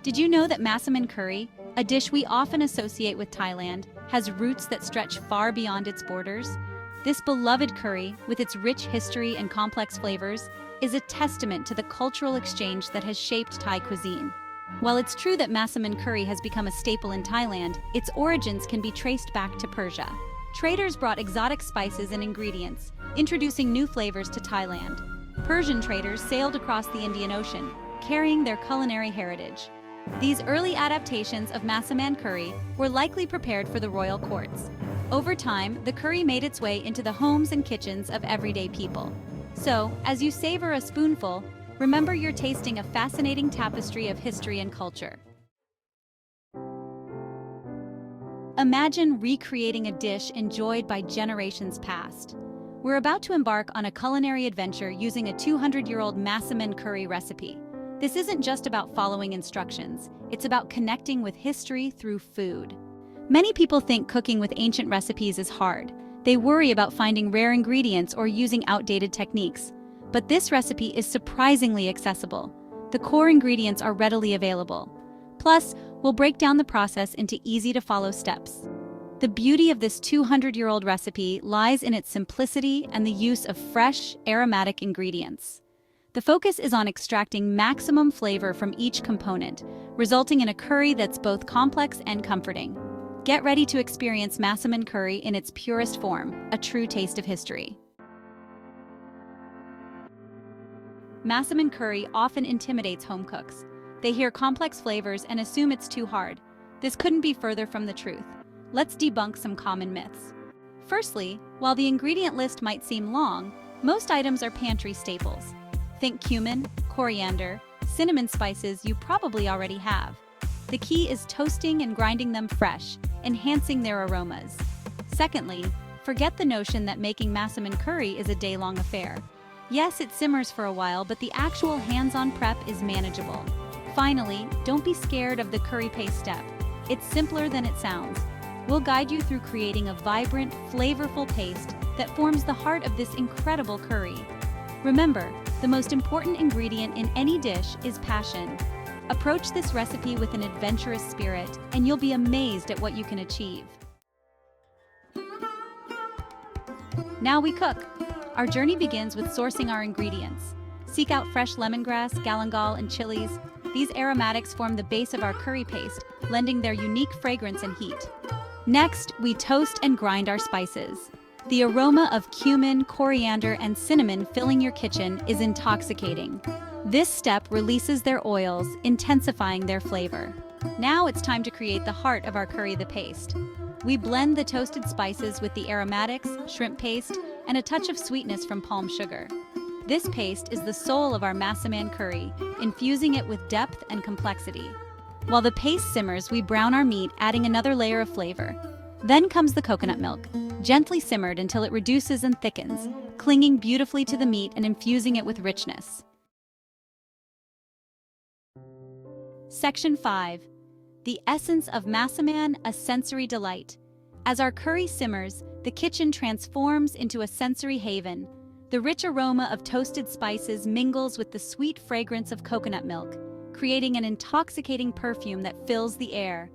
Did you know that Massaman curry, a dish we often associate with Thailand, has roots that stretch far beyond its borders? This beloved curry, with its rich history and complex flavors, is a testament to the cultural exchange that has shaped Thai cuisine. While it's true that Massaman curry has become a staple in Thailand, its origins can be traced back to Persia. Traders brought exotic spices and ingredients, introducing new flavors to Thailand. Persian traders sailed across the Indian Ocean, carrying their culinary heritage. These early adaptations of Massaman curry were likely prepared for the royal courts. Over time, the curry made its way into the homes and kitchens of everyday people. So, as you savor a spoonful, remember you're tasting a fascinating tapestry of history and culture. Imagine recreating a dish enjoyed by generations past. We're about to embark on a culinary adventure using a 200-year-old Massaman curry recipe. This isn't just about following instructions, it's about connecting with history through food. Many people think cooking with ancient recipes is hard. They worry about finding rare ingredients or using outdated techniques. But this recipe is surprisingly accessible. The core ingredients are readily available. Plus, we'll break down the process into easy-to-follow steps. The beauty of this 200-year-old recipe lies in its simplicity and the use of fresh, aromatic ingredients. The focus is on extracting maximum flavor from each component, resulting in a curry that's both complex and comforting. Get ready to experience Massaman curry in its purest form, a true taste of history. Massaman curry often intimidates home cooks. They hear complex flavors and assume it's too hard. This couldn't be further from the truth. Let's debunk some common myths. Firstly, while the ingredient list might seem long, most items are pantry staples. Think cumin, coriander, cinnamon spices you probably already have. The key is toasting and grinding them fresh, enhancing their aromas. Secondly, forget the notion that making Massaman curry is a day-long affair. Yes, it simmers for a while, but the actual hands-on prep is manageable. Finally, don't be scared of the curry paste step. It's simpler than it sounds. We'll guide you through creating a vibrant, flavorful paste that forms the heart of this incredible curry. Remember, the most important ingredient in any dish is passion. Approach this recipe with an adventurous spirit, and you'll be amazed at what you can achieve. Now we cook. Our journey begins with sourcing our ingredients. Seek out fresh lemongrass, galangal, and chilies. These aromatics form the base of our curry paste, lending their unique fragrance and heat. Next, we toast and grind our spices. The aroma of cumin, coriander, and cinnamon filling your kitchen is intoxicating. This step releases their oils, intensifying their flavor. Now it's time to create the heart of our curry, the paste. We blend the toasted spices with the aromatics, shrimp paste, and a touch of sweetness from palm sugar. This paste is the soul of our Massaman curry, infusing it with depth and complexity. While the paste simmers, we brown our meat, adding another layer of flavor. Then comes the coconut milk, gently simmered until it reduces and thickens, clinging beautifully to the meat and infusing it with richness. Section 5. The essence of Massaman, a sensory delight. As our curry simmers, the kitchen transforms into a sensory haven. The rich aroma of toasted spices mingles with the sweet fragrance of coconut milk, creating an intoxicating perfume that fills the air.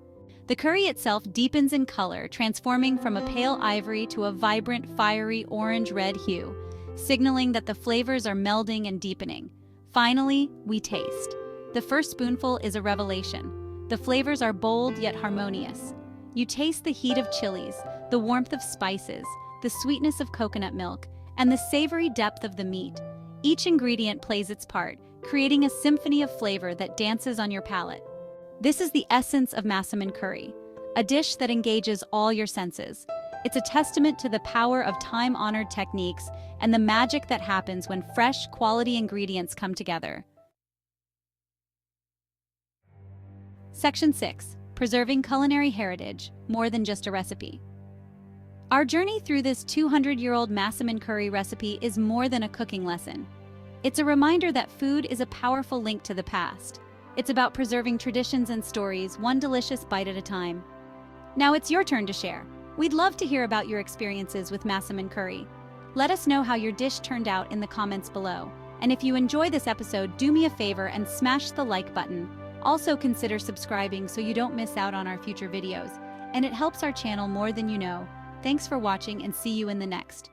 The curry itself deepens in color, transforming from a pale ivory to a vibrant, fiery orange-red hue, signaling that the flavors are melding and deepening. Finally, we taste. The first spoonful is a revelation. The flavors are bold yet harmonious. You taste the heat of chilies, the warmth of spices, the sweetness of coconut milk, and the savory depth of the meat. Each ingredient plays its part, creating a symphony of flavor that dances on your palate. This is the essence of Massaman curry, a dish that engages all your senses. It's a testament to the power of time-honored techniques and the magic that happens when fresh, quality ingredients come together. Section 6. Preserving culinary heritage, more than just a recipe. Our journey through this 200-year-old Massaman curry recipe is more than a cooking lesson. It's a reminder that food is a powerful link to the past. It's about preserving traditions and stories, one delicious bite at a time. Now it's your turn to share. We'd love to hear about your experiences with Massaman curry. Let us know how your dish turned out in the comments below. And if you enjoy this episode, do me a favor and smash the like button. Also consider subscribing so you don't miss out on our future videos, and it helps our channel more than you know. Thanks for watching and see you in the next.